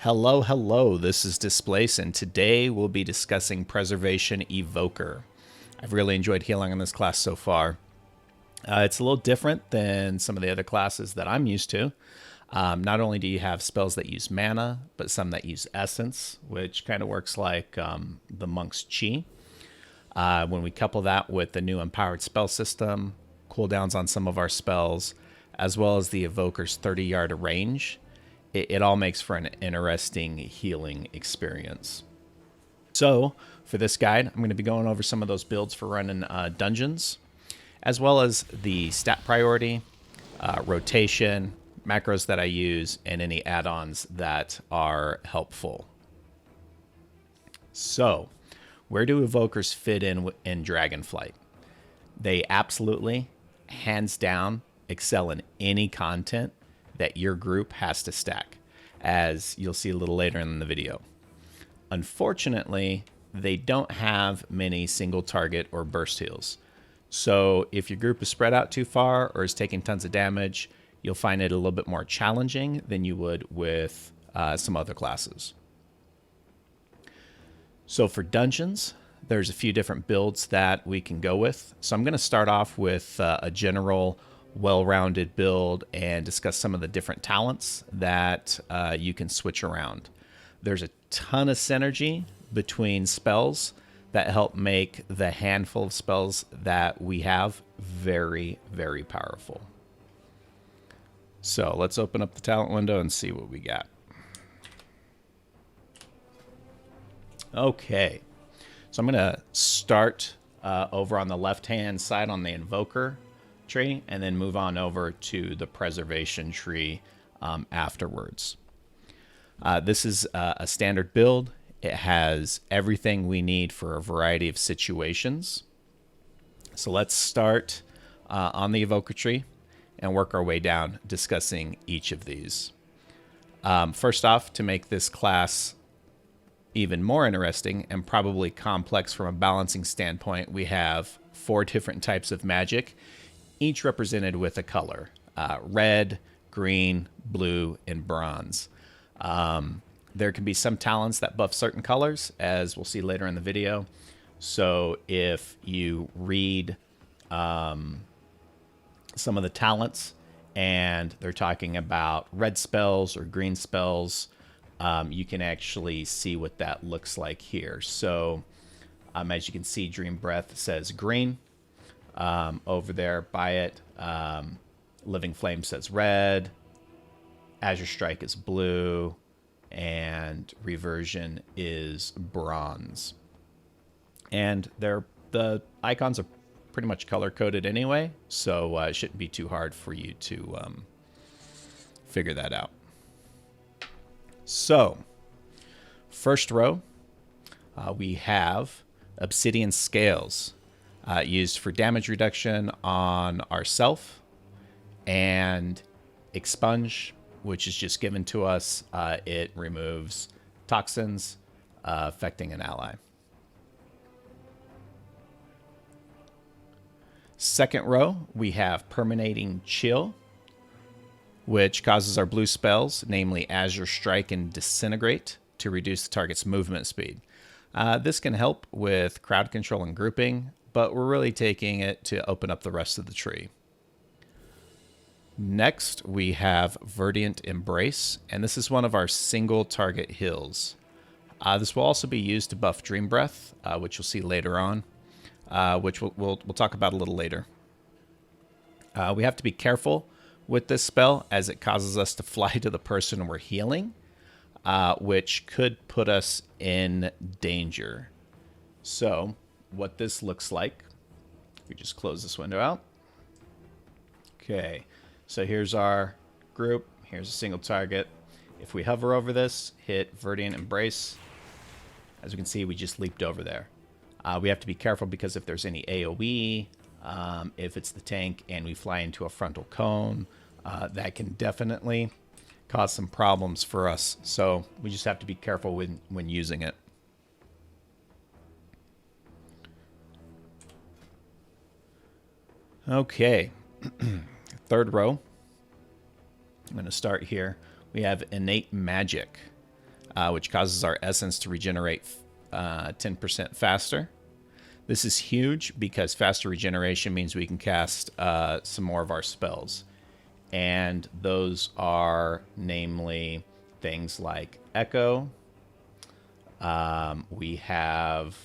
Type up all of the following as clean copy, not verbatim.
Hello, hello, this is Displace, and today we'll be discussing Preservation Evoker. I've really enjoyed healing in this class so far. It's a little different than some of the other classes that I'm used to. Not only do you have spells that use mana, but some that use essence, which kind of works like the monk's chi. When we couple that with the new empowered spell system, cooldowns on some of our spells, as well as the evoker's 30-yard range, it all makes for an interesting healing experience. So for this guide, I'm going to be going over some of those builds for running dungeons, as well as the stat priority, rotation, macros that I use, and any add-ons that are helpful. So where do evokers fit in Dragonflight? They absolutely, hands down, excel in any content that your group has to stack, as you'll see a little later in the video. Unfortunately, they don't have many single target or burst heals. So if your group is spread out too far or is taking tons of damage, you'll find it a little bit more challenging than you would with some other classes. So for dungeons, there's a few different builds that we can go with. So I'm going to start off with a general well-rounded build and discuss some of the different talents that you can switch around. There's a ton of synergy between spells that help make the handful of spells that we have very, very powerful. So let's open up the talent window and see what we got. Okay, so I'm going to start over on the left-hand side on the Invoker tree and then move on over to the Preservation tree afterwards. This is a standard build. It has everything we need for a variety of situations. So let's start on the Evoker tree and work our way down discussing each of these. First off, to make this class even more interesting and probably complex from a balancing standpoint, we have 4 different types of magic, each represented with a color: red, green, blue, and bronze. There can be some talents that buff certain colors, as we'll see later in the video. So if you read some of the talents and they're talking about red spells or green spells, you can actually see what that looks like here. So as you can see, Dream Breath says green. Over there by it, Living Flame says red, Azure Strike is blue, and Reversion is bronze. And the icons are pretty much color-coded anyway, so it shouldn't be too hard for you to figure that out. So, first row, we have Obsidian Scales, used for damage reduction on ourself, and Expunge, which is just given to us. It removes toxins affecting an ally. Second row, we have Permeating Chill, which causes our blue spells, namely Azure Strike and Disintegrate, to reduce the target's movement speed. This can help with crowd control and grouping, but we're really taking it to open up the rest of the tree. Next, we have Verdant Embrace, and this is one of our single target heals. This will also be used to buff Dream Breath, which you'll see later on, which we'll talk about a little later. We have to be careful with this spell, as it causes us to fly to the person we're healing, which could put us in danger. So what this looks like, if we just close this window out. Okay, so here's our group. Here's a single target. If we hover over this, hit Verdant Embrace, as we can see, we just leaped over there. We have to be careful because if there's any AoE, if it's the tank and we fly into a frontal cone, that can definitely cause some problems for us. So we just have to be careful when using it. Okay, third row. I'm going to start here. We have Innate Magic. which causes our essence to regenerate 10% faster. This is huge because faster regeneration means we can cast some more of our spells. And those are namely things like Echo. We have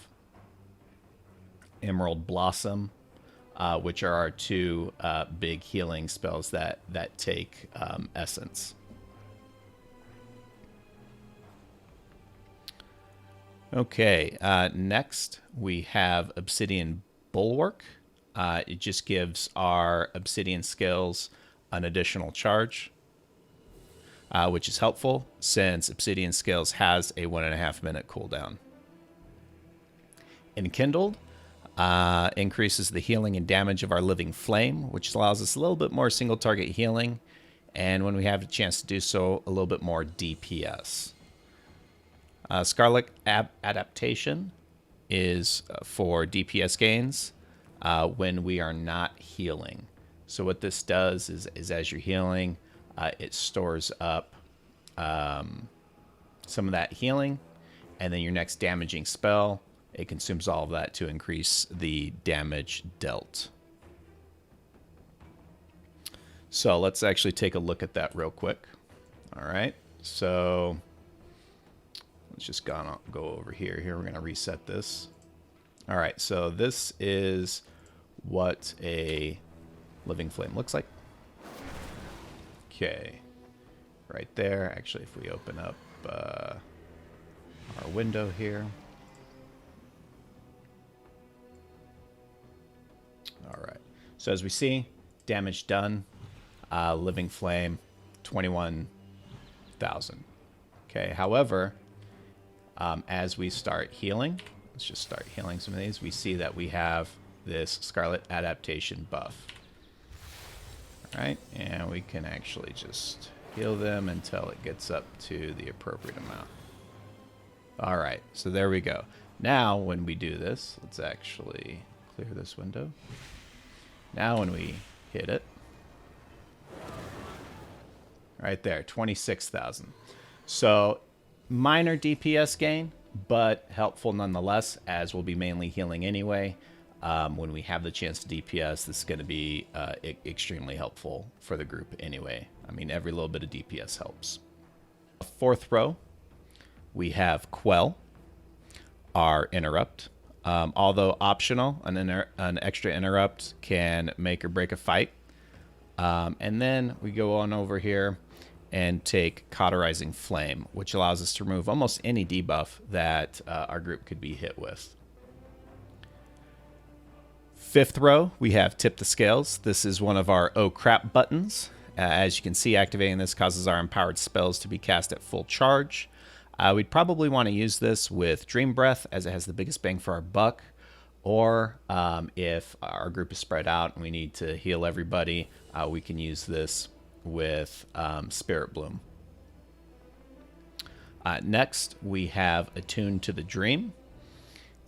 Emerald Blossom, which are our two big healing spells that take essence. Okay, next we have Obsidian Bulwark. It just gives our Obsidian skills an additional charge, which is helpful since Obsidian skills has a 1.5 minute cooldown. Enkindled increases the healing and damage of our living flame, which allows us a little bit more single target healing, and when we have a chance to do so, a little bit more DPS. Scarlet Adaptation is for DPS gains when we are not healing. So what this does is as you're healing, it stores up some of that healing, and then your next damaging spell, it consumes all of that to increase the damage dealt. So let's actually take a look at that real quick. All right, so let's just go over here. We're going to reset this. All right, so this is what a living flame looks like. Okay, right there. Actually, if we open up our window here. All right, so as we see, damage done, living flame, 21,000. Okay, however, as we start healing, let's just start healing some of these, we see that we have this Scarlet Adaptation buff. All right, and we can actually just heal them until it gets up to the appropriate amount. All right, so there we go. Now, when we do this, let's actually clear this window. Now, when we hit it, right there, 26,000. So, minor DPS gain, but helpful nonetheless, as we'll be mainly healing anyway. When we have the chance to DPS, this is going to be extremely helpful for the group anyway. I mean, every little bit of DPS helps. Fourth row, we have Quell, our interrupt. Although optional, an extra interrupt can make or break a fight. And then we go on over here and take Cauterizing Flame, which allows us to remove almost any debuff that our group could be hit with. Fifth row, we have Tip the Scales. This is one of our Oh Crap buttons. As you can see, activating this causes our empowered spells to be cast at full charge. We'd probably want to use this with Dream Breath, as it has the biggest bang for our buck. Or if our group is spread out and we need to heal everybody, we can use this with Spirit Bloom. Next, we have Attune to the Dream.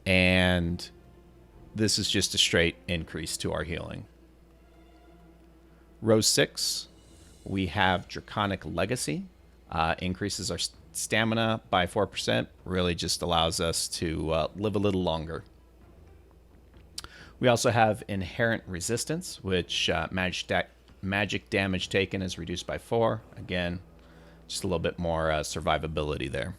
And this is just a straight increase to our healing. Row 6, we have Draconic Legacy. Increases our stamina by 4%. Really just allows us to live a little longer. We also have Inherent Resistance, which magic damage taken is reduced by 4. Again, just a little bit more survivability there.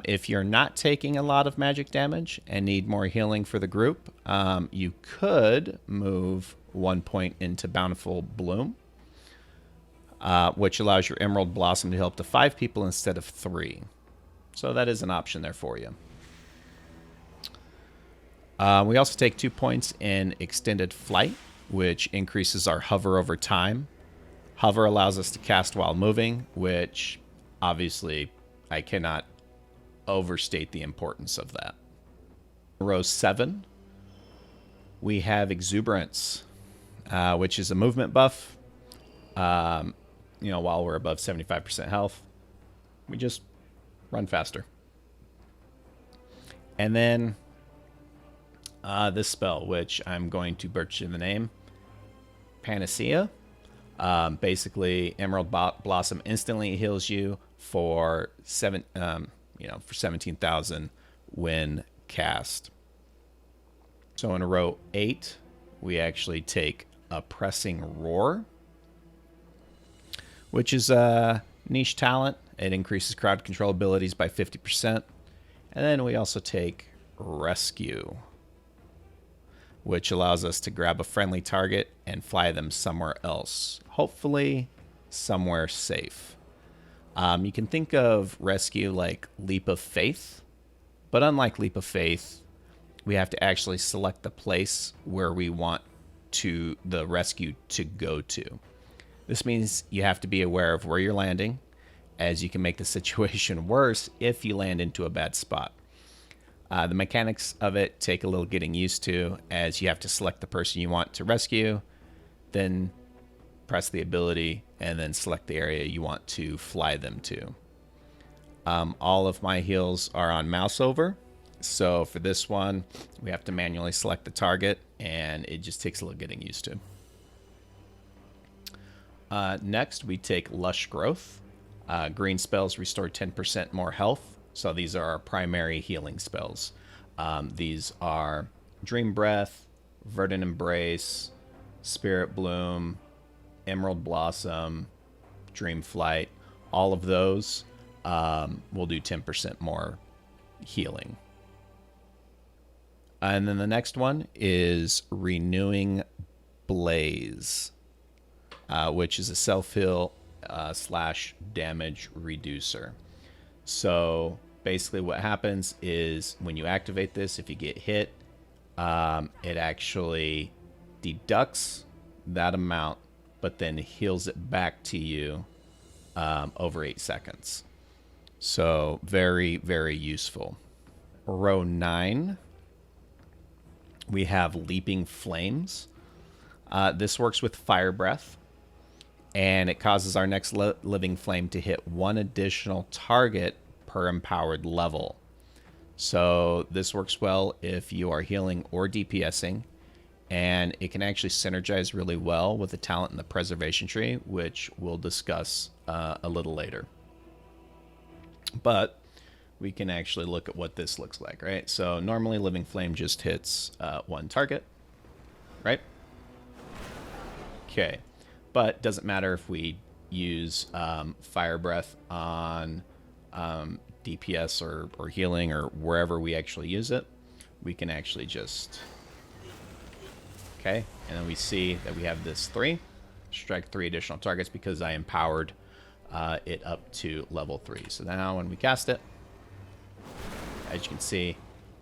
If you're not taking a lot of magic damage and need more healing for the group, you could move 1 point into Bountiful Bloom, which allows your Emerald Blossom to heal up to 5 people instead of 3. So that is an option there for you. We also take 2 points in Extended Flight, which increases our hover over time. Hover allows us to cast while moving, which obviously I cannot overstate the importance of that. Row 7, we have Exuberance, which is a movement buff. While we're above 75% health, we just run faster. And then this spell, which I'm going to butcher the name, Panacea. Basically, Emerald Blossom instantly heals you for 17,000 when cast. So in row 8, we actually take a Pressing Roar, which is a niche talent. It increases crowd control abilities by 50%. And then we also take Rescue, which allows us to grab a friendly target and fly them somewhere else. Hopefully somewhere safe. You can think of Rescue like Leap of Faith, but unlike Leap of Faith, we have to actually select the place where we want the rescue to go to. This means you have to be aware of where you're landing, as you can make the situation worse if you land into a bad spot. The mechanics of it take a little getting used to, as you have to select the person you want to rescue, then press the ability, and then select the area you want to fly them to. All of my heals are on mouse over, so for this one, we have to manually select the target, and it just takes a little getting used to. Next, we take Lush Growth. Green spells restore 10% more health. So these are our primary healing spells. These are Dream Breath, Verdant Embrace, Spirit Bloom, Emerald Blossom, Dream Flight. All of those will do 10% more healing. And then the next one is Renewing Blaze, which is a self-heal / damage reducer. So basically what happens is when you activate this, if you get hit, it actually deducts that amount, but then heals it back to you over 8 seconds. So very, very useful. Row 9, we have Leaping Flames. This works with Fire Breath, and it causes our next living flame to hit one additional target per empowered level. So this works well if you are healing or DPSing, and it can actually synergize really well with the talent in the Preservation Tree, which we'll discuss a little later. But we can actually look at what this looks like, right? So normally Living Flame just hits one target, right? Okay, but doesn't matter if we use Fire Breath on DPS or healing or wherever we actually use it. We can actually just... Okay, and then we see that we have this 3. Strike 3 additional targets because I empowered it up to level 3. So now when we cast it, as you can see,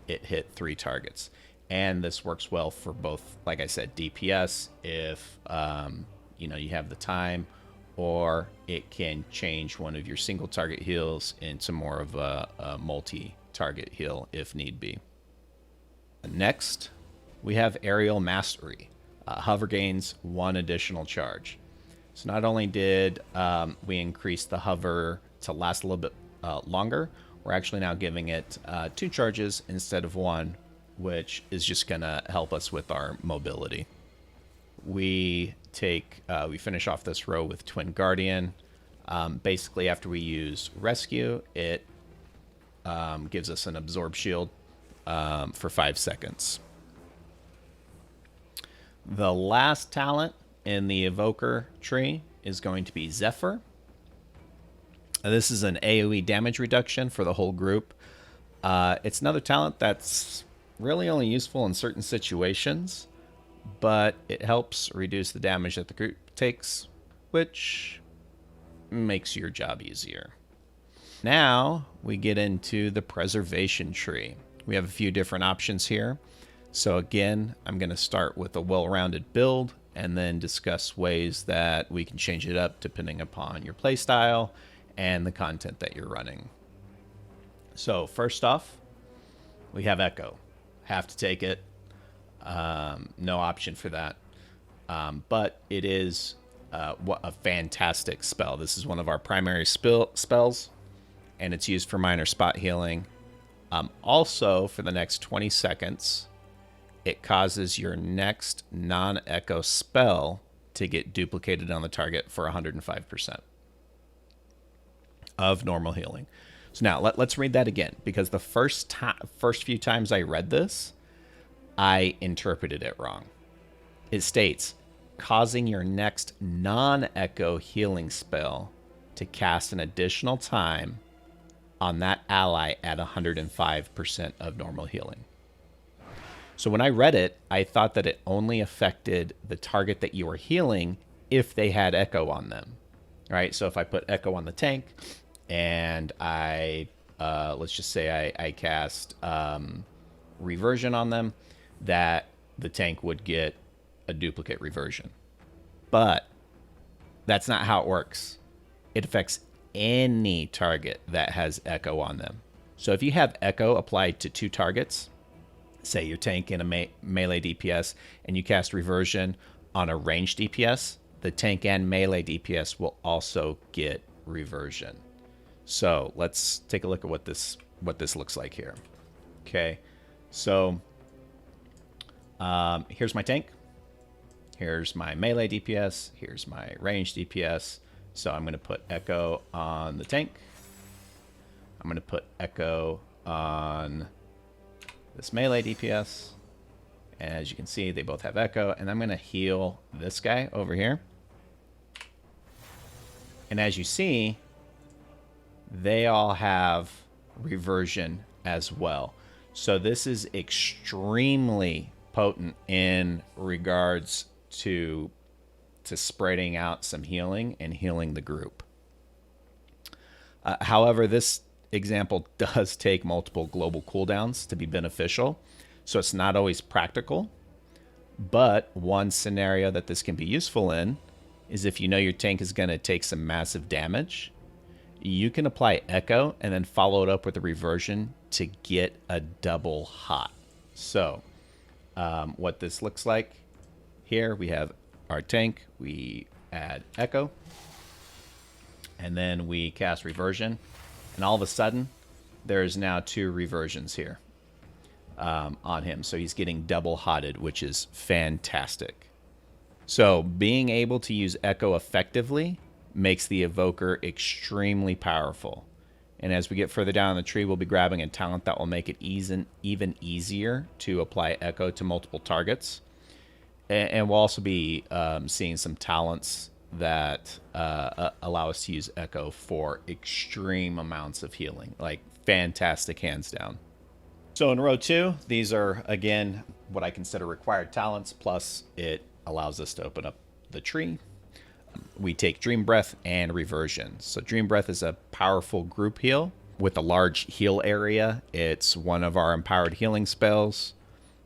it hit 3 targets. And this works well for both, like I said, DPS if you have the time, or it can change one of your single target heals into more of a multi-target heal if need be. Next, we have Aerial Mastery. Hover gains 1 additional charge. So not only did we increase the hover to last a little bit longer, we're actually now giving it 2 charges instead of 1, which is just going to help us with our mobility. We finish off this row with Twin Guardian. Basically, after we use Rescue, it gives us an Absorb Shield for 5 seconds. The last talent in the Evoker tree is going to be Zephyr. This is an AoE damage reduction for the whole group. It's another talent that's really only useful in certain situations, but it helps reduce the damage that the group takes, which makes your job easier. Now we get into the Preservation Tree. We have a few different options here. So again, I'm going to start with a well-rounded build and then discuss ways that we can change it up depending upon your playstyle and the content that you're running. So first off, we have Echo. Have to take it. No option for that. But it is a fantastic spell. This is one of our primary spells, and it's used for minor spot healing. Also, for the next 20 seconds, it causes your next non-echo spell to get duplicated on the target for 105% of normal healing. So now let's read that again, because the first few times I read this, I interpreted it wrong. It states, causing your next non-echo healing spell to cast an additional time on that ally at 105% of normal healing. So when I read it, I thought that it only affected the target that you were healing if they had echo on them. All right, so if I put echo on the tank and I, let's just say I cast reversion on them, that the tank would get a duplicate reversion. But that's not how it works. It affects any target that has echo on them. So if you have echo applied to 2 targets, say your tank and a melee DPS, and you cast reversion on a ranged DPS, the tank and melee DPS will also get reversion. So let's take a look at what this looks like here. Okay, so here's my tank. Here's my melee DPS. Here's my ranged DPS. So I'm going to put echo on the tank. I'm going to put echo on this melee DPS. As you can see, they both have echo. And I'm going to heal this guy over here. And as you see, they all have reversion as well. So this is extremely potent in regards to spreading out some healing and healing the group. However, this example does take multiple global cooldowns to be beneficial, so it's not always practical. But one scenario that this can be useful in is if you know your tank is going to take some massive damage, you can apply echo and then follow it up with a reversion to get a double hot. So what this looks like here, we have our tank, we add echo, and then we cast reversion, and all of a sudden there's now 2 reversions here on him. So he's getting double hotted, which is fantastic. So being able to use echo effectively makes the evoker extremely powerful. And as we get further down the tree, we'll be grabbing a talent that will make it even easier to apply echo to multiple targets. And we'll also be seeing some talents that allow us to use echo for extreme amounts of healing. Like, fantastic, hands down. So in row 2, these are, again, what I consider required talents, plus it allows us to open up the tree. We take Dream Breath and Reversion. So Dream Breath is a powerful group heal with a large heal area. It's one of our empowered healing spells.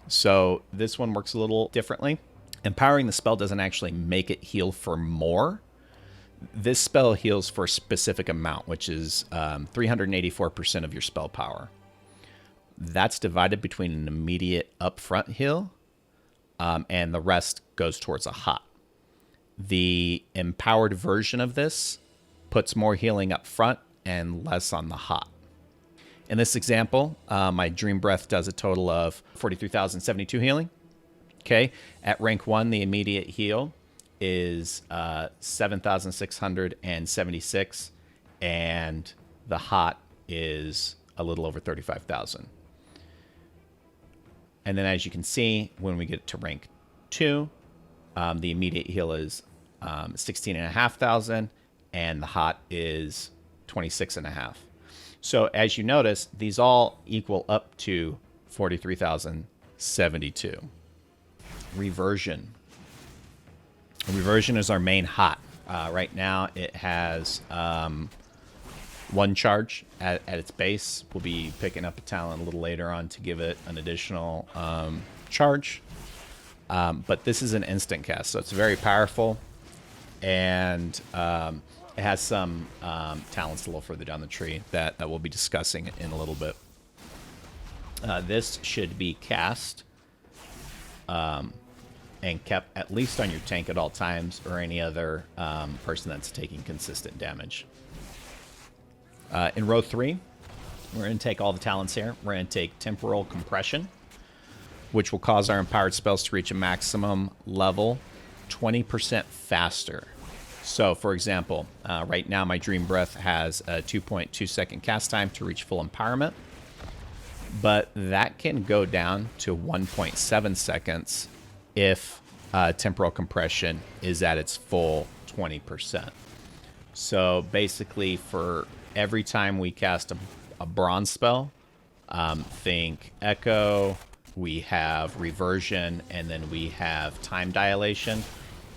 So this one works a little differently. Empowering the spell doesn't actually make it heal for more. This spell heals for a specific amount, which is 384% of your spell power. That's divided between an immediate upfront heal, and the rest goes towards a hot. The empowered version of this puts more healing up front and less on the hot. In this example, my Dream Breath does a total of 43,072 healing. Okay, at rank 1, the immediate heal is 7,676, and the hot is a little over 35,000. And then as you can see, when we get to rank 2, the immediate heal is 16,500, and the hot is 26,500. So as you notice, these all equal up to 43,072. Reversion. Reversion is our main hot. Right now it has 1 charge at its base. We'll be picking up a talent a little later on to give it an additional charge. But this is an instant cast, so it's very powerful. And it has some talents a little further down the tree that we'll be discussing in a little bit. This should be cast and kept at least on your tank at all times, or any other person that's taking consistent damage. In row 3, we're going to take all the talents here. We're going to take Temporal Compression, which will cause our empowered spells to reach a maximum level 20% faster. So, for example, right now my Dream Breath has a 2.2 second cast time to reach full empowerment, but that can go down to 1.7 seconds if temporal compression is at its full 20%. So basically, for every time we cast a bronze spell, think Echo, we have Reversion, and then we have Time Dilation.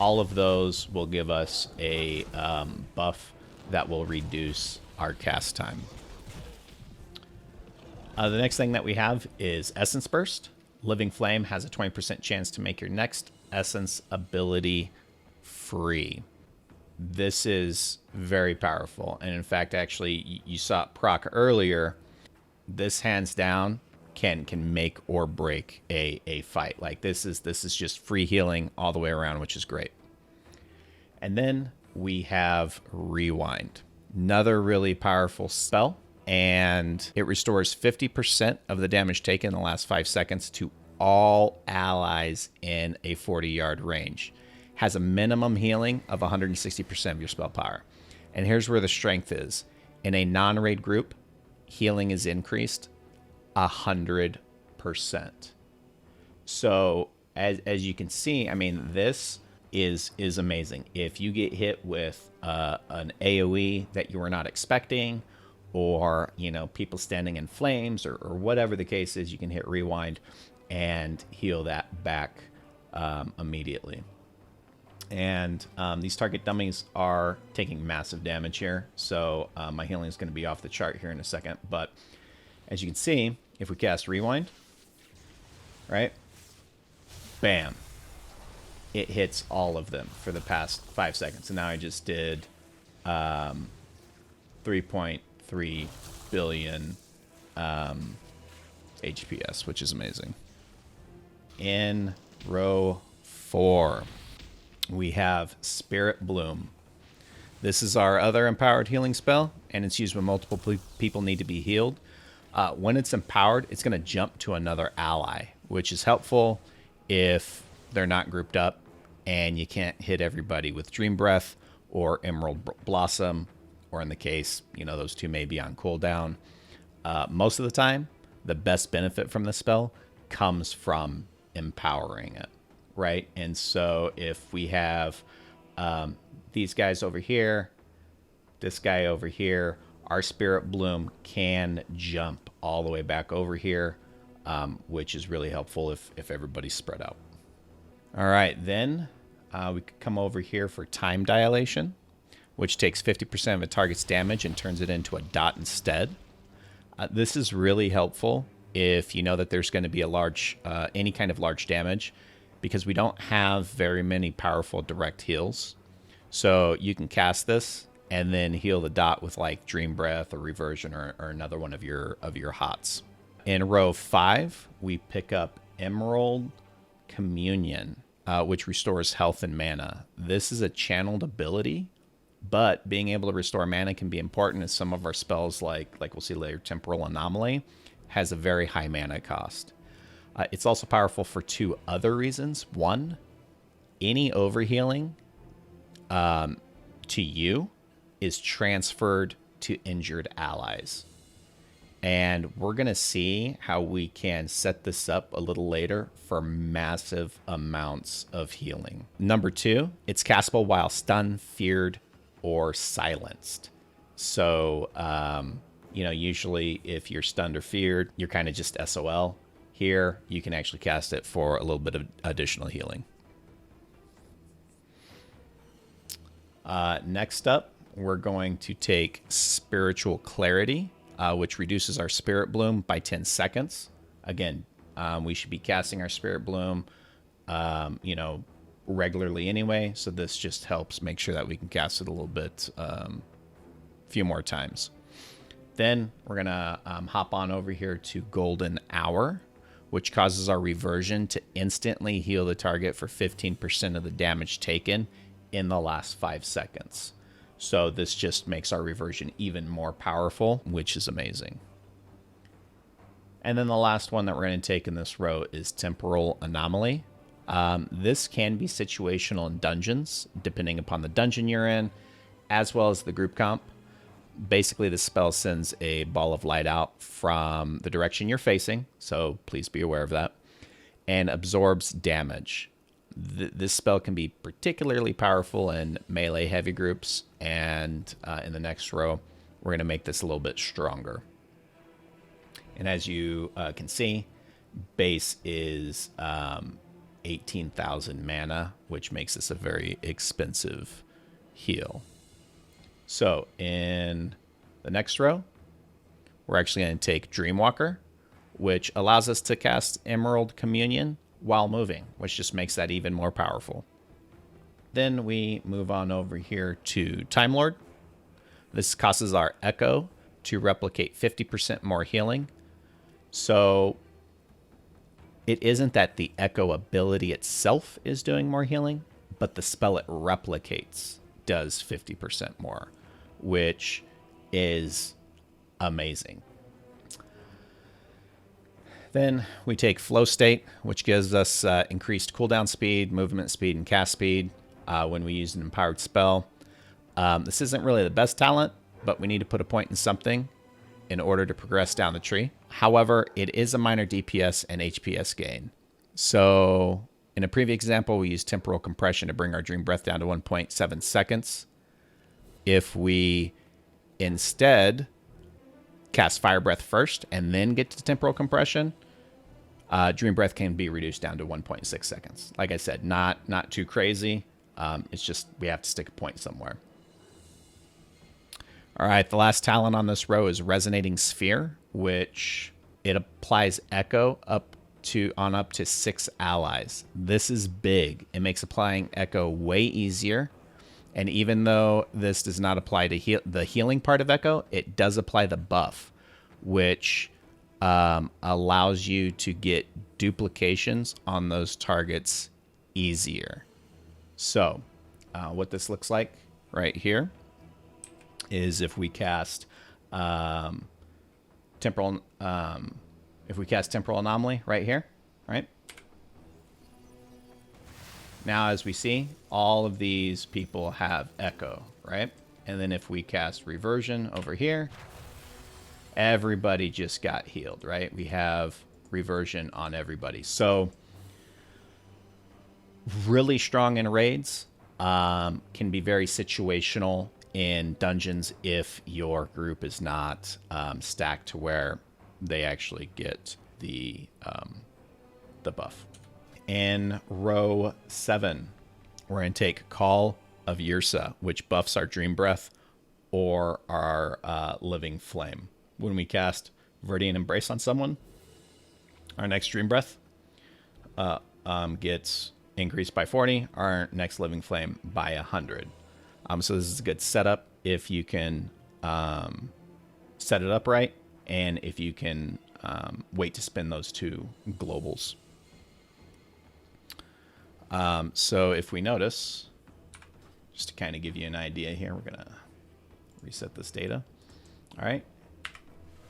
All of those will give us a buff that will reduce our cast time. The next thing that we have is Essence Burst. Living Flame has a 20% chance to make your next Essence ability free. This is very powerful. And in fact, actually, you saw it proc earlier. This hands down can make or break a fight. Like this is just free healing all the way around, which is great. And then we have Rewind, another really powerful spell, and it restores 50% of the damage taken in the last 5 seconds to all allies in a 40-yard range. Has a minimum healing of 160% of your spell power. And here's where the strength is. In a non-raid group, healing is increased 100%. So as you can see, I mean, this is amazing. If you get hit with an AoE that you were not expecting, or people standing in flames, or whatever the case is, you can hit Rewind and heal that back immediately. And these target dummies are taking massive damage here, so my healing is going to be off the chart here in a second. But as you can see, if we cast Rewind, right, bam, it hits all of them for the past 5 seconds. And now I just did 3.3 billion HPS, which is amazing. In row 4, we have Spirit Bloom. This is our other empowered healing spell, and it's used when multiple people need to be healed. When it's empowered, it's going to jump to another ally, which is helpful if they're not grouped up and you can't hit everybody with Dream Breath or Emerald Blossom, or in the case, those two may be on cooldown. Most of the time, the best benefit from the spell comes from empowering it, right? And so if we have these guys over here, this guy over here, our Spirit Bloom can jump all the way back over here, which is really helpful if everybody's spread out. All right, then we could come over here for Time Dilation, which takes 50% of a target's damage and turns it into a dot instead. This is really helpful if you know that there's going to be a large, any kind of large damage, because we don't have very many powerful direct heals. So you can cast this and then heal the dot with like Dream Breath or Reversion or another one of your hots. In row 5, we pick up Emerald Communion, which restores health and mana. This is a channeled ability, but being able to restore mana can be important, as some of our spells, like we'll see later, Temporal Anomaly, has a very high mana cost. It's also powerful for 2 other reasons. One, any overhealing to you is transferred to injured allies. And we're going to see how we can set this up a little later for massive amounts of healing. Number 2, it's castable while stunned, feared, or silenced. So, usually if you're stunned or feared, you're kind of just SOL. Here, you can actually cast it for a little bit of additional healing. Next up, we're going to take Spiritual Clarity, which reduces our Spirit Bloom by 10 seconds. Again, we should be casting our Spirit Bloom, regularly anyway. So this just helps make sure that we can cast it a little bit, a few more times. Then we're going to hop on over here to Golden Hour, which causes our Reversion to instantly heal the target for 15% of the damage taken in the last 5 seconds. So this just makes our Reversion even more powerful, which is amazing. And then the last one that we're going to take in this row is Temporal Anomaly, This can be situational in dungeons, depending upon the dungeon you're in, as well as the group comp. Basically, the spell sends a ball of light out from the direction you're facing, so please be aware of that, and absorbs damage. This spell can be particularly powerful in melee heavy groups, and in the next row, we're going to make this a little bit stronger. And as you can see, base is 18,000 mana, which makes this a very expensive heal. So in the next row, we're actually going to take Dreamwalker, which allows us to cast Emerald Communion while moving, which just makes that even more powerful. Then we move on over here to Time Lord. This causes our Echo to replicate 50% more healing. So it isn't that the Echo ability itself is doing more healing, but the spell it replicates does 50% more, which is amazing. Then we take Flow State, which gives us increased cooldown speed, movement speed, and cast speed when we use an empowered spell. This isn't really the best talent, but we need to put a point in something in order to progress down the tree. However, it is a minor DPS and HPS gain. So in a previous example, we used Temporal Compression to bring our Dream Breath down to 1.7 seconds. If we instead cast Fire Breath first and then get to Temporal Compression, Dream Breath can be reduced down to 1.6 seconds. Like I said, not too crazy. It's just we have to stick a point somewhere. All right, the last talent on this row is Resonating Sphere, which it applies Echo up to 6 allies. This is big. It makes applying Echo way easier. And even though this does not apply to the healing part of Echo, it does apply the buff, which allows you to get duplications on those targets easier. So what this looks like right here is if we cast Temporal Anomaly right here, right? Now, as we see, all of these people have Echo, right? And then if we cast Reversion over here, everybody just got healed, right? We have Reversion on everybody. So, really strong in raids, can be very situational in dungeons if your group is not stacked to where they actually get the buff. In row 7, we're going to take Call of Yrsa, which buffs our Dream Breath or our Living Flame. When we cast Viridian Embrace on someone, our next Dream Breath gets increased by 40, our next Living Flame by 100. So this is a good setup if you can set it up right, and if you can wait to spend those 2 globals. So if we notice, just to kind of give you an idea here, we're going to reset this data. All right.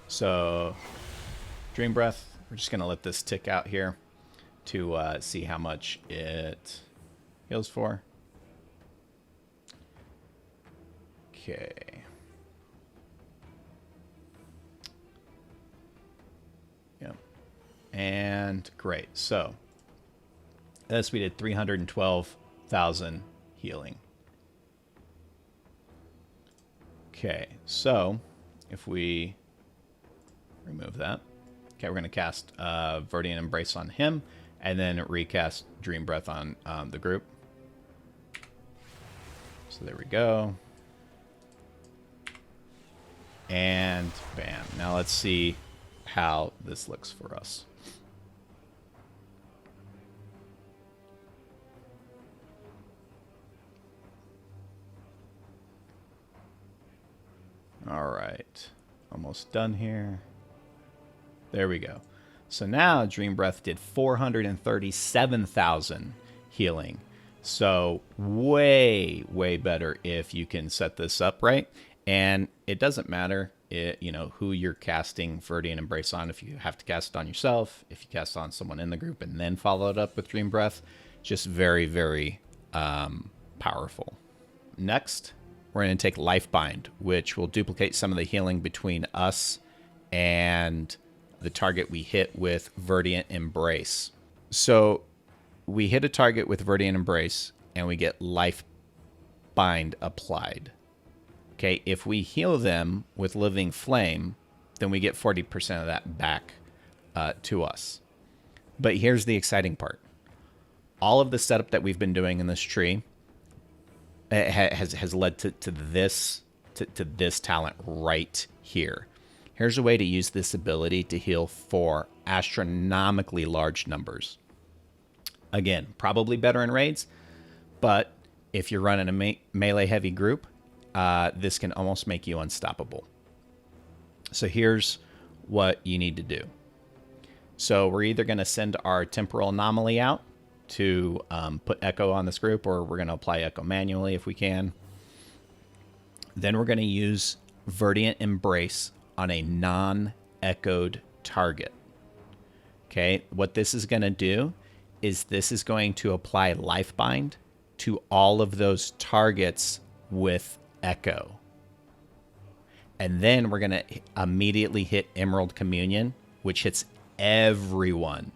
So Dream Breath, we're just going to let this tick out here to see how much it heals for. Okay. Yep. And great. So this we did 312,000 healing. Okay, so if we remove that, okay, we're going to cast Viridian Embrace on him, and then recast Dream Breath on the group. So there we go. And bam. Now let's see how this looks for us. All right, almost done here. There we go. So now Dream Breath did 437,000 healing. So way, way better if you can set this up right. And it doesn't matter, who you're casting Viridian Embrace on. If you have to cast it on yourself, if you cast it on someone in the group and then follow it up with Dream Breath, Just very, very powerful. Next, we're going to take Lifebind, which will duplicate some of the healing between us and the target we hit with Verdant Embrace. So we hit a target with Verdant Embrace, and we get Lifebind applied. Okay, if we heal them with Living Flame, then we get 40% of that back to us. But here's the exciting part. All of the setup that we've been doing in this tree has led to this talent right here. Here's a way to use this ability to heal for astronomically large numbers. Again, probably better in raids, but if you're running a melee heavy group, this can almost make you unstoppable. So here's what you need to do. So we're either going to send our temporal anomaly out to put echo on this group, or we're going to apply echo manually if we can. Then we're going to use Verdant Embrace on a non-echoed target. Okay, what this is going to do is this is going to apply Lifebind to all of those targets with echo. And then we're going to immediately hit Emerald Communion, which hits everyone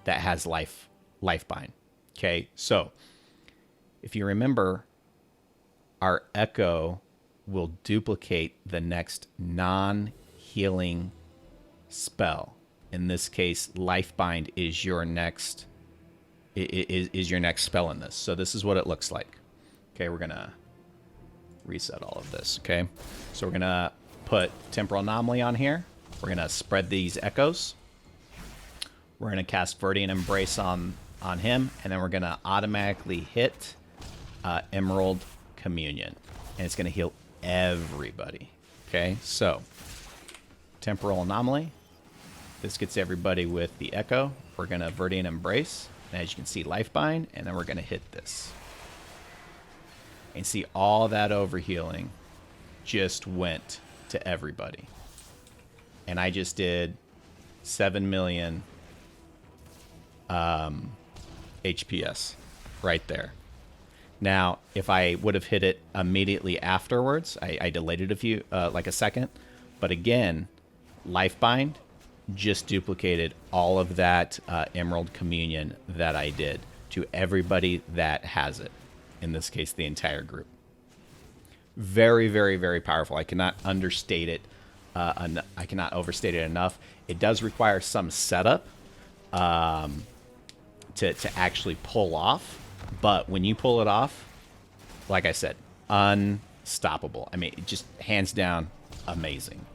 that has Lifebind. Okay, so if you remember, our echo will duplicate the next non-healing spell. In this case, Lifebind is your next spell in this. So this is what it looks like. Okay, we're gonna reset all of this. Okay, so we're gonna put Temporal Anomaly on here. We're gonna spread these echoes. We're gonna cast Verdant Embrace on him, and then we're gonna automatically hit Emerald Communion, and it's gonna heal everybody. Okay, so Temporal Anomaly. This gets everybody with the echo. We're gonna Verdant Embrace, and as you can see, Lifebind, and then we're gonna hit this. And see, all that overhealing just went to everybody. And I just did 7 million HPS right there. Now, if I would have hit it immediately afterwards, I delayed it like a second. But again, Lifebind just duplicated all of that Emerald Communion that I did to everybody that has it. In this case, the entire group. Very, very, very powerful. I cannot understate it. I cannot overstate it enough. It does require some setup to actually pull off. But when you pull it off, like I said, unstoppable. I mean, just hands down, amazing.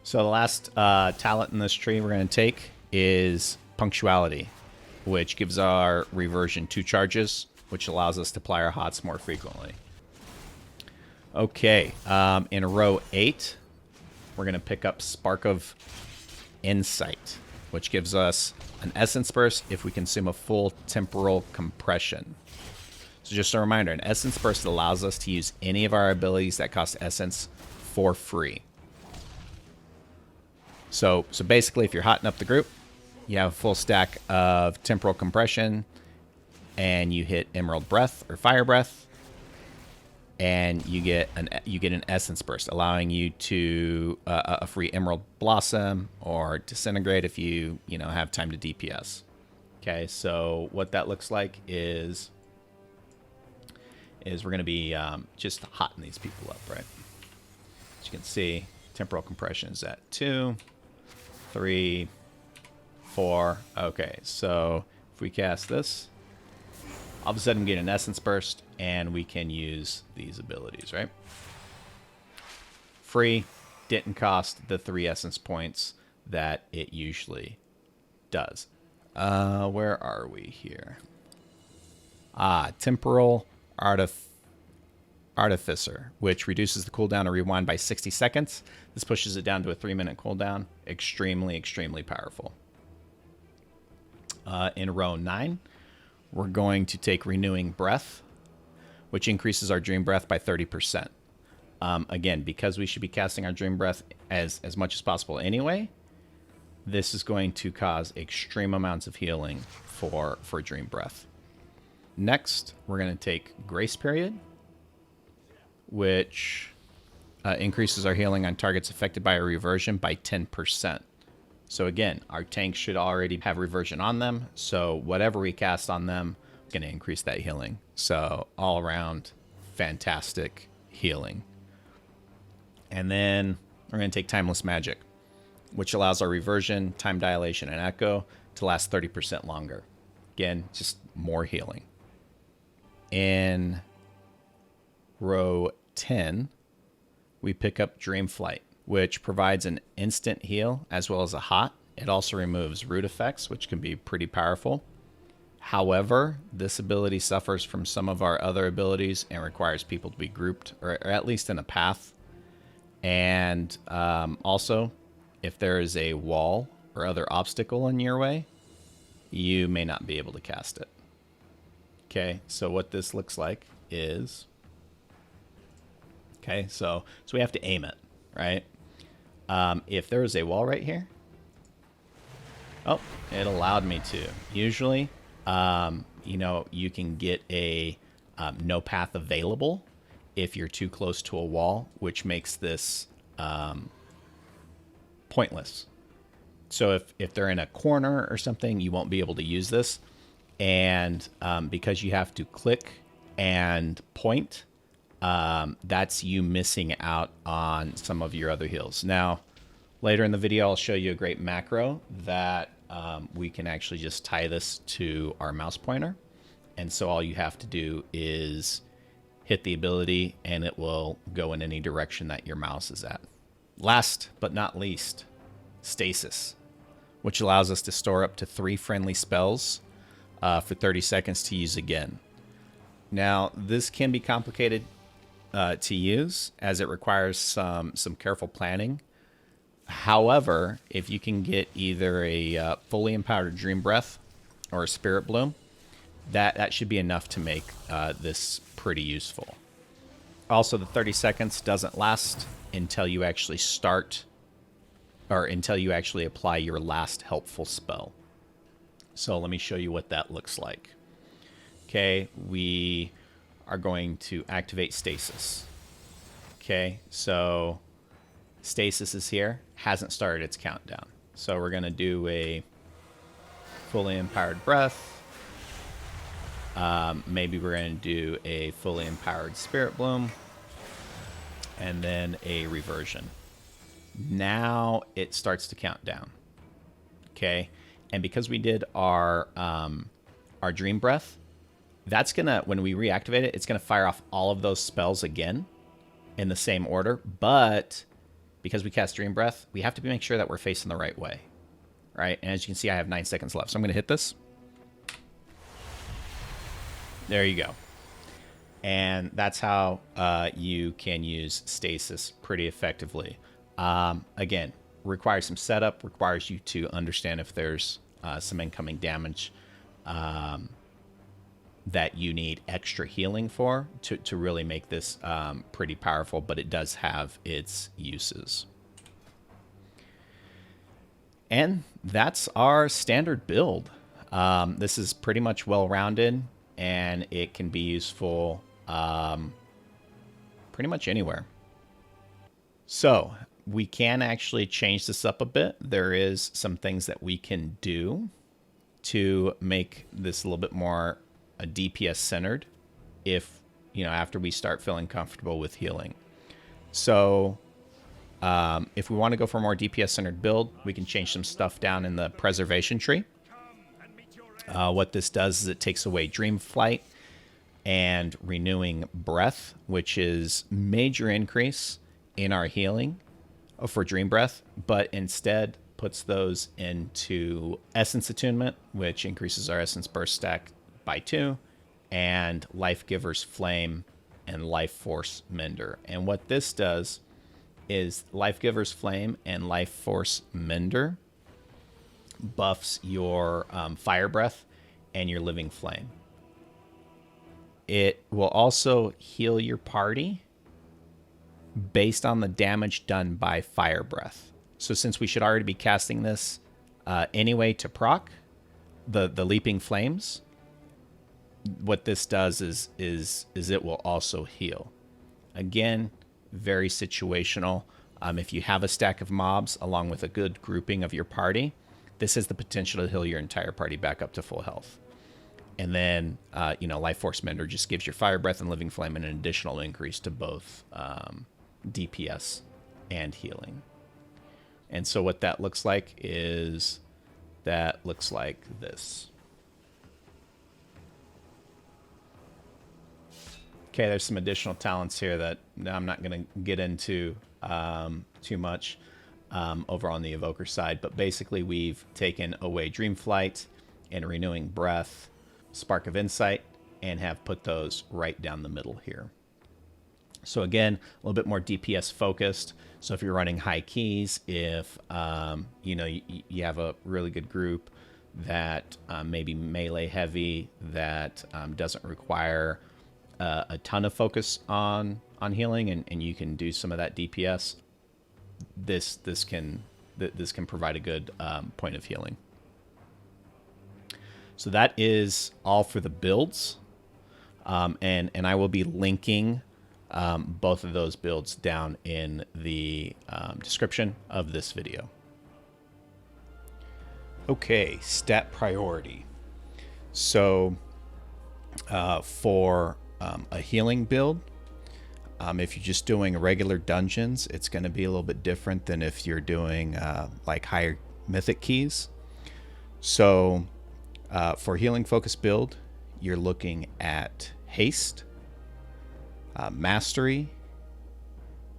So the last talent in this tree we're going to take is Punctuality, which gives our reversion 2 charges, which allows us to apply our hots more frequently. Okay, in row 8, we're going to pick up Spark of Insight, which gives us an Essence Burst if we consume a full Temporal Compression. So just a reminder, an Essence Burst allows us to use any of our abilities that cost Essence for free. So basically, if you're hotting up the group, you have a full stack of Temporal Compression, and you hit Emerald Breath or Fire Breath, and you get an Essence Burst, allowing you to a free Emerald Blossom or Disintegrate if you have time to DPS. Okay, so what that looks like is we're going to be just hotting these people up, right? As you can see, Temporal Compression is at 2, 3, 4. Okay, so if we cast this, all of a sudden we get an Essence Burst, and we can use these abilities, right? Free, didn't cost the 3 Essence points that it usually does. Where are we here? Temporal Artificer, which reduces the cooldown to rewind by 60 seconds. This pushes it down to a 3-minute cooldown. Extremely, extremely powerful. In row 9, we're going to take Renewing Breath, which increases our Dream Breath by 30%. Again, because we should be casting our Dream Breath as much as possible anyway, this is going to cause extreme amounts of healing for Dream Breath. Next, we're going to take Grace Period, which increases our healing on targets affected by a reversion by 10%. So again, our tanks should already have reversion on them, so whatever we cast on them is going to increase that healing. So all around, fantastic healing. And then we're going to take Timeless Magic, which allows our reversion, time dilation, and echo to last 30% longer. Again, just more healing. In row 10, we pick up Dream Flight, which provides an instant heal as well as a hot. It also removes root effects, which can be pretty powerful. However, this ability suffers from some of our other abilities and requires people to be grouped, or at least in a path. And also, if there is a wall or other obstacle in your way, you may not be able to cast it. Okay, so what this looks like is... Okay, so we have to aim it, right? If there is a wall right here... Oh, it allowed me to. Usually, you know, you can get a no path available if you're too close to a wall, which makes this pointless. So if they're in a corner or something, you won't be able to use this. And because you have to click and point, that's you missing out on some of your other heals. Now, later in the video, I'll show you a great macro that we can actually just tie this to our mouse pointer. And so all you have to do is hit the ability and it will go in any direction that your mouse is at. Last but not least, Stasis, which allows us to store up to 3 friendly spells for 30 seconds to use again. Now, this can be complicated to use as it requires some careful planning. However, if you can get either a fully empowered Dream Breath or a Spirit Bloom, that should be enough to make this pretty useful. Also, the 30 seconds doesn't last until you actually start, or until you actually apply your last helpful spell. So let me show you what that looks like. Okay, we are going to activate Stasis. Okay, so Stasis is here, hasn't started its countdown. So we're going to do a fully empowered breath. Maybe we're going to do a fully empowered Spirit Bloom. And then a reversion. Now it starts to count down. Okay, and because we did our Dream Breath, that's gonna, when we reactivate it, it's gonna fire off all of those spells again in the same order. But because we cast Dream Breath, we have to make sure that we're facing the right way, right? And as you can see, I have 9 seconds left, so I'm gonna hit this. There you go. And that's how you can use Stasis pretty effectively. Again, requires some setup, requires you to understand if there's some incoming damage that you need extra healing for to really make this pretty powerful, but it does have its uses. And that's our standard build. This is pretty much well-rounded, and it can be useful pretty much anywhere. So we can actually change this up a bit. There is some things that we can do to make this a little bit more DPS centered if, you know, after we start feeling comfortable with healing. So if we want to go for a more DPS centered build, we can change some stuff down in the preservation tree. What this does is it takes away Dream Flight and Renewing Breath, which is major increase in our healing for Dream Breath, but instead puts those into Essence Attunement, which increases our Essence Burst stack by 2, and Life Giver's Flame and Life Force Mender. And what this does is Life Giver's Flame and Life Force Mender buffs your Fire Breath and your Living Flame. It will also heal your party based on the damage done by Fire Breath. So since we should already be casting this anyway to proc the leaping flames. What this does is it will also heal. Again, very situational. If you have a stack of mobs along with a good grouping of your party, this has the potential to heal your entire party back up to full health. And then, Life Force Mender just gives your Fire Breath and Living Flame an additional increase to both DPS and healing. And so what that looks like is, that looks like this. Okay, there's some additional talents here that I'm not going to get into too much over on the Evoker side. But basically, we've taken away Dream Flight and Renewing Breath, Spark of Insight, and have put those right down the middle here. So again, a little bit more DPS focused. So if you're running high keys, if you have a really good group that maybe melee heavy, that doesn't require a ton of focus on healing, and you can do some of that DPS, this can provide a good point of healing. So that is all for the builds, and I will be linking both of those builds down in the description of this video. Okay, stat priority. So for a healing build, if you're just doing regular dungeons, it's going to be a little bit different than if you're doing like higher mythic keys. So for healing focus build, you're looking at haste, mastery,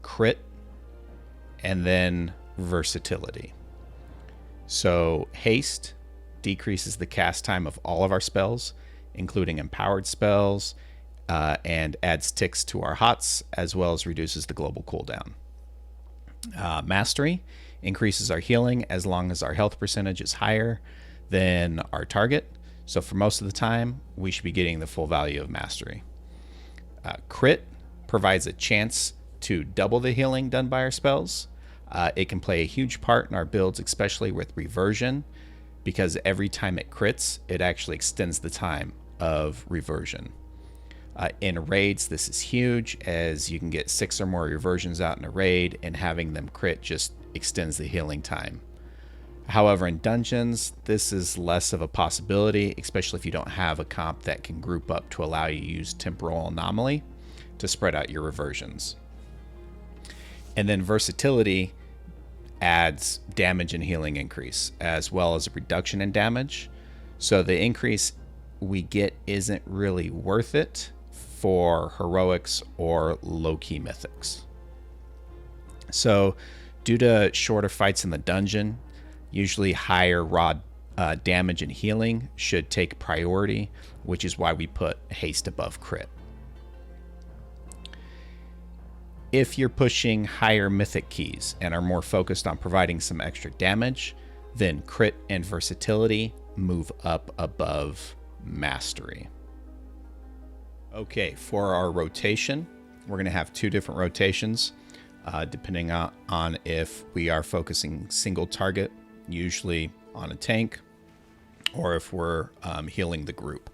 crit, and then versatility. So haste decreases the cast time of all of our spells, including empowered spells, and adds ticks to our hots, as well as reduces the global cooldown. Mastery increases our healing as long as our health percentage is higher than our target. So for most of the time, we should be getting the full value of mastery. Crit provides a chance to double the healing done by our spells. It can play a huge part in our builds, especially with reversion, because every time it crits, it actually extends the time of reversion. In raids, this is huge, as you can get 6 or more reversions out in a raid, and having them crit just extends the healing time. However, in dungeons, this is less of a possibility, especially if you don't have a comp that can group up to allow you to use Temporal Anomaly to spread out your reversions. And then versatility adds damage and healing increase, as well as a reduction in damage. So the increase we get isn't really worth it for heroics or low-key mythics. So due to shorter fights in the dungeon, usually higher raw damage and healing should take priority, which is why we put haste above crit. If you're pushing higher mythic keys and are more focused on providing some extra damage, then crit and versatility move up above mastery. Okay, for our rotation, we're going to have 2 different rotations, depending on if we are focusing single target, usually on a tank, or if we're healing the group.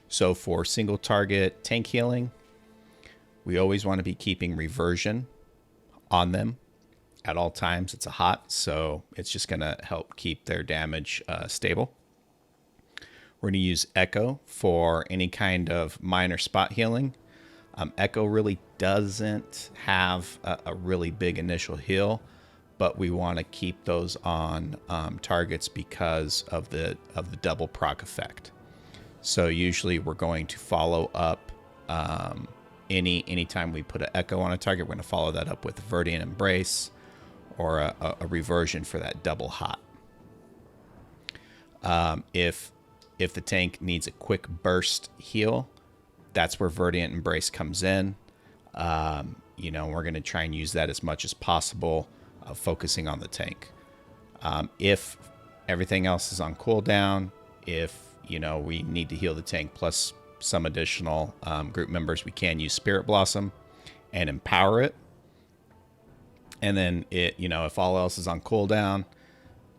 So for single target tank healing, we always want to be keeping reversion on them at all times. It's a hot, so it's just going to help keep their damage stable. We're going to use Echo for any kind of minor spot healing. Echo really doesn't have a really big initial heal, but we want to keep those on targets because of the double proc effect. So usually we're going to follow up anytime we put an Echo on a target, we're going to follow that up with Verdian Embrace or a reversion for that double hot. If the tank needs a quick burst heal, that's where Verdian Embrace comes in. We're going to try and use that as much as possible, focusing on the tank. If everything else is on cooldown, if we need to heal the tank plus some additional group members, we can use Spirit Blossom and empower it. And then if all else is on cooldown,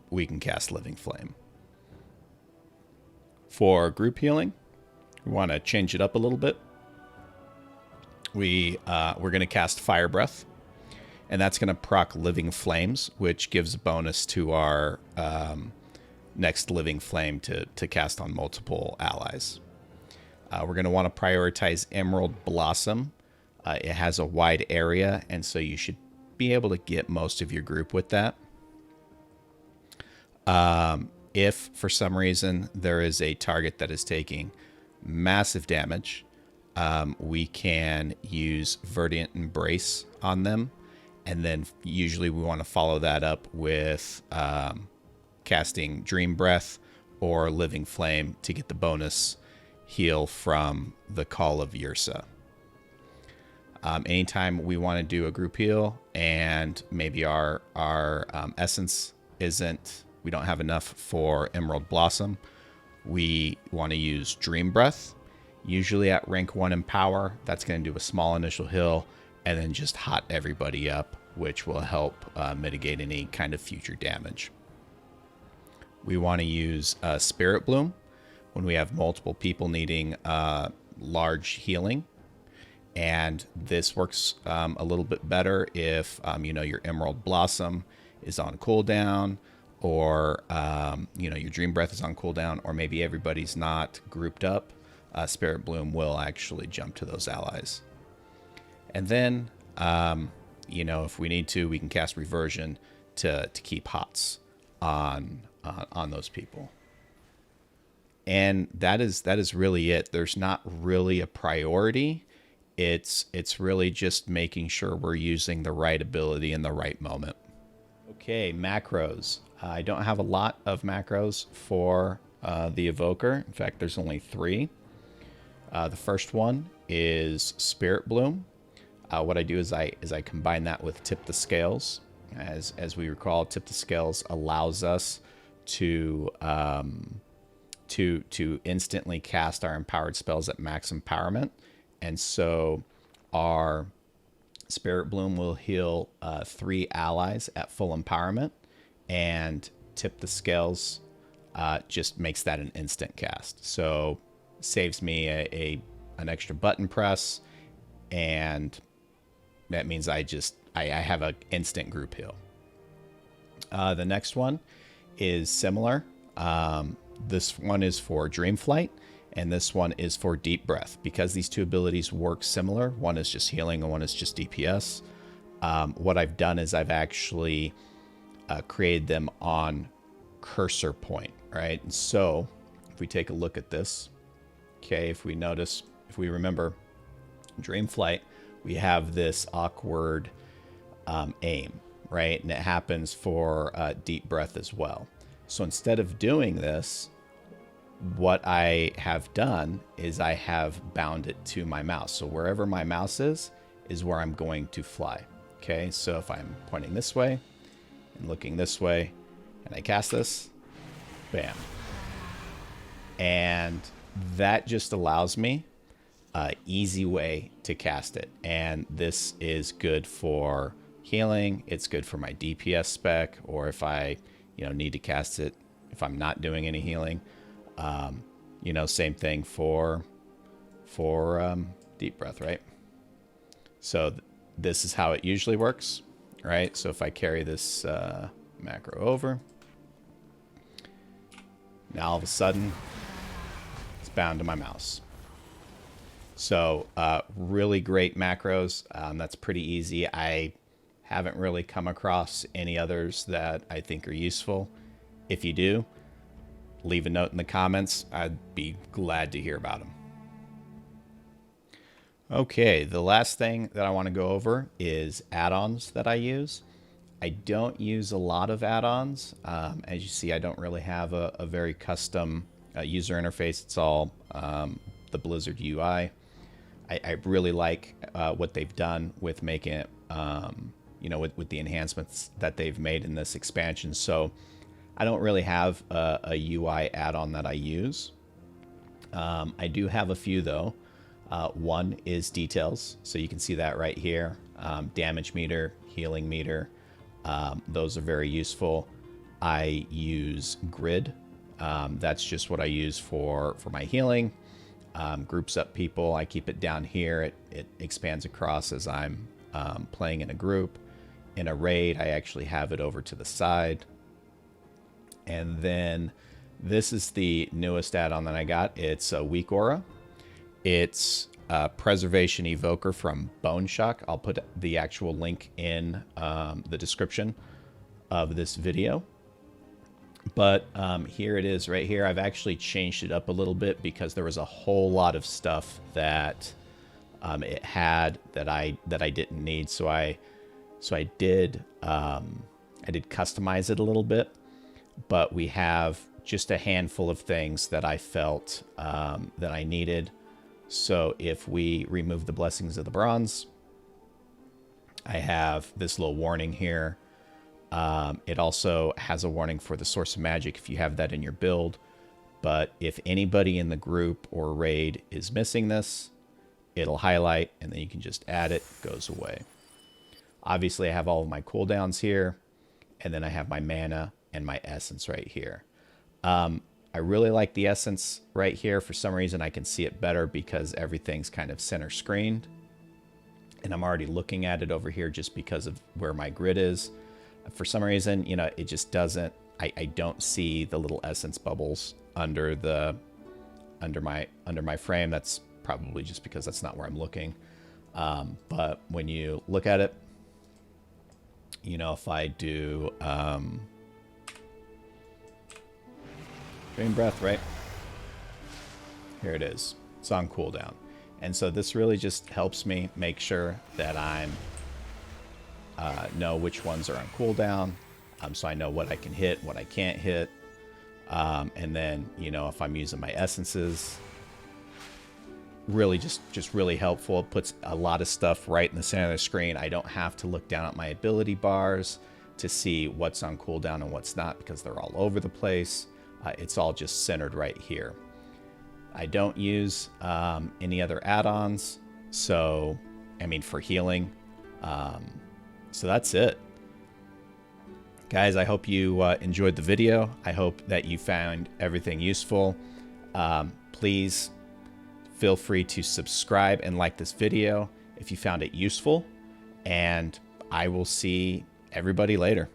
we can cast Living Flame. For group healing, we want to change it up a little bit. We're going to cast Fire Breath, and that's going to proc Living Flames, which gives a bonus to our next Living Flame to cast on multiple allies. We're going to want to prioritize Emerald Blossom. It has a wide area, and so you should be able to get most of your group with that. If for some reason there is a target that is taking massive damage, we can use Verdant Embrace on them, and then usually we want to follow that up with casting Dream Breath or Living Flame to get the bonus heal from the Call of Yrsa. Anytime we want to do a group heal and maybe our essence we don't have enough for Emerald Blossom, we want to use Dream Breath. Usually at rank 1 in power, that's going to do a small initial heal and then just hot everybody up, which will help mitigate any kind of future damage. We want to use Spirit Bloom when we have multiple people needing large healing. And this works a little bit better if, your Emerald Blossom is on cooldown, or, your Dream Breath is on cooldown, or maybe everybody's not grouped up. Spirit Bloom will actually jump to those allies. And then, if we need to, we can cast Reversion to keep HOTS on those people. And that is really it. There's not really a priority. It's really just making sure we're using the right ability in the right moment. Okay, macros. I don't have a lot of macros for the Evoker. In fact, there's only 3. The first one is Spirit Bloom. What I do is I combine that with Tip the Scales. As we recall, Tip the Scales allows us to instantly cast our empowered spells at max empowerment. And so our Spirit Bloom will heal 3 allies at full empowerment, and Tip the Scales just makes that an instant cast. So saves me an extra button press, and that means I have an instant group heal. The next one is similar. This one is for Dream Flight, and this one is for Deep Breath. Because these 2 abilities work similar, one is just healing and one is just DPS, what I've done is I've actually created them on cursor point, right? And so if we take a look at this, okay, if we remember Dream Flight, we have this awkward aim, right? And it happens for Deep Breath as well. So instead of doing this, what I have done is I have bound it to my mouse. So wherever my mouse is where I'm going to fly. Okay, so if I'm pointing this way and looking this way and I cast this, bam. And that just allows me an easy way to cast it. And this is good for healing. It's good for my DPS spec, or if I need to cast it if I'm not doing any healing. Same thing for Deep Breath, right? So this is how it usually works, right? So if I carry this macro over, now all of a sudden it's bound to my mouse. So really great macros. That's pretty easy. I haven't really come across any others that I think are useful. If you do, leave a note in the comments. I'd be glad to hear about them. Okay, the last thing that I want to go over is add-ons that I use. I don't use a lot of add-ons. As you see, I don't really have a very custom user interface. It's all the Blizzard UI. I really like what they've done with making it, with the enhancements that they've made in this expansion. So I don't really have a UI add-on that I use. I do have a few though. One is details, so you can see that right here. Damage meter, healing meter, those are very useful. I use grid. That's just what I use for my healing. Groups up people. I keep it down here. It expands across as I'm playing in a group. In a raid, I actually have it over to the side. And then this is the newest add-on that I got. It's a weak aura. It's Preservation Evoker from Bone Shock. I'll put the actual link in the description of this video. But here it is right here. I've actually changed it up a little bit because there was a whole lot of stuff that it had that I didn't need. So I did customize it a little bit, but we have just a handful of things that I felt that I needed. So if we remove the Blessings of the Bronze, I have this little warning here. It also has a warning for the Source of Magic if you have that in your build. But if anybody in the group or raid is missing this, it'll highlight and then you can just add it, goes away. Obviously, I have all of my cooldowns here, and then I have my mana and my essence right here. I really like the essence right here. For some reason, I can see it better because everything's kind of center screened. And I'm already looking at it over here just because of where my grid is. For some reason, you know, it just doesn't, I don't see the little essence bubbles under my frame. That's probably just because that's not where I'm looking. But when you look at it, you know, if I do Dream Breath, right? Here it is. It's on cooldown. And so this really just helps me make sure that I'm know which ones are on cooldown, so I know what I can hit, what I can't hit, and then, you know, if I'm using my essences, really just really helpful. It puts a lot of stuff right in the center of the screen. I don't have to look down at my ability bars to see what's on cooldown and what's not because they're all over the place. It's all just centered right here. I don't use any other add-ons, so I mean for healing. So that's it. Guys, I hope you enjoyed the video. I hope that you found everything useful. Please feel free to subscribe and like this video if you found it useful. And I will see everybody later.